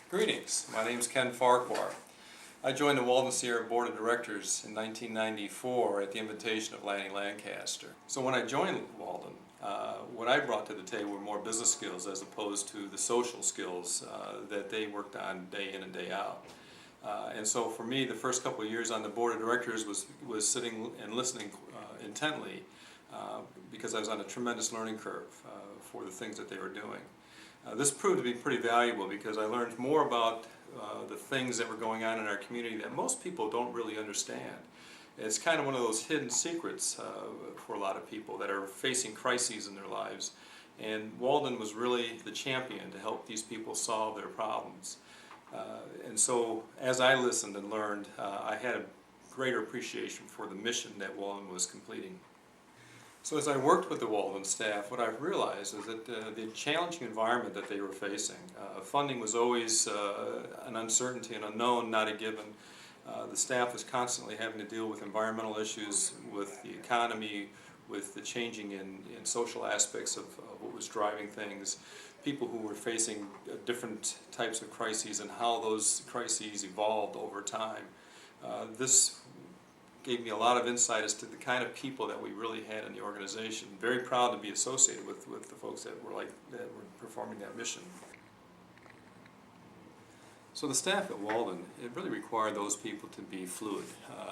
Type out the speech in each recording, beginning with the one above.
Greetings, my name is Ken Farquhar. I joined the Walden Sierra Board of Directors in 1994 at the invitation of Lanny Lancaster. So when I joined Walden, what I brought to the table were more business skills as opposed to the social skills that they worked on day in and day out. And so for me, the first couple of years on the Board of Directors was sitting and listening intently because I was on a tremendous learning curve for the things that they were doing. This proved to be pretty valuable because I learned more about the things that were going on in our community that most people don't really understand. It's kind of one of those hidden secrets for a lot of people that are facing crises in their lives, and Walden was really the champion to help these people solve their problems. And so as I listened and learned, I had a greater appreciation for the mission that Walden was completing. So as I worked with the Walden staff, what I realized is that the challenging environment that they were facing, funding was always an uncertainty, an unknown, not a given. The staff was constantly having to deal with environmental issues, with the economy, with the changing in social aspects of what was driving things, people who were facing different types of crises and how those crises evolved over time. This gave me a lot of insight as to the kind of people that we really had in the organization. Very proud to be associated with the folks that were performing that mission. So the staff at Walden, it really required those people to be fluid.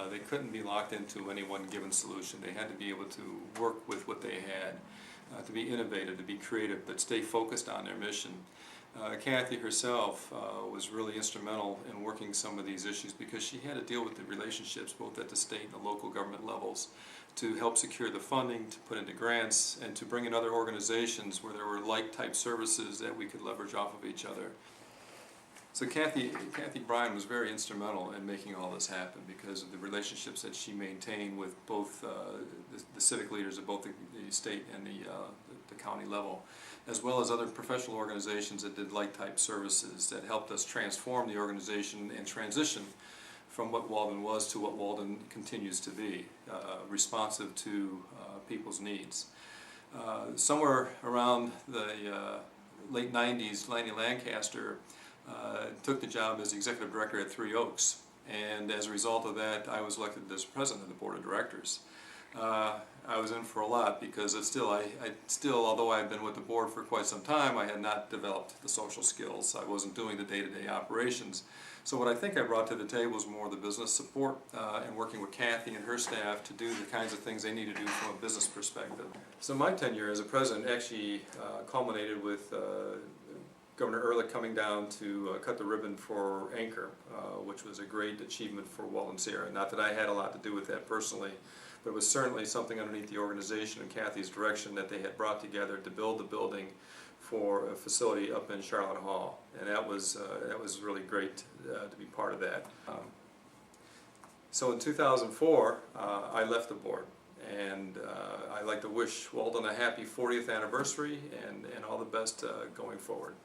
They couldn't be locked into any one given solution. They had to be able to work with what they had, to be innovative, to be creative, but stay focused on their mission. Kathy herself was really instrumental in working some of these issues because she had to deal with the relationships both at the state and the local government levels to help secure the funding, to put into grants, and to bring in other organizations where there were like-type services that we could leverage off of each other. So Kathy Bryan was very instrumental in making all this happen because of the relationships that she maintained with both the civic leaders of both the state and the county level, as well as other professional organizations that did like-type services that helped us transform the organization and transition from what Walden was to what Walden continues to be, responsive to people's needs. Somewhere around the late 90s, Lanny Lancaster took the job as executive director at Three Oaks, and as a result of that I was elected as president of the board of directors. I was in for a lot because I still, although I had been with the board for quite some time, I had not developed the social skills. I wasn't doing the day-to-day operations. So what I think I brought to the table was more the business support and working with Kathy and her staff to do the kinds of things they need to do from a business perspective. So my tenure as a president actually culminated with Governor Ehrlich coming down to cut the ribbon for Anchor, which was a great achievement for Walden Sierra. Not that I had a lot to do with that personally, but it was certainly something underneath the organization and Kathy's direction that they had brought together to build the building for a facility up in Charlotte Hall, and that was really great to be part of that. So in 2004, I left the board, and I'd like to wish Walden a happy 40th anniversary and all the best going forward.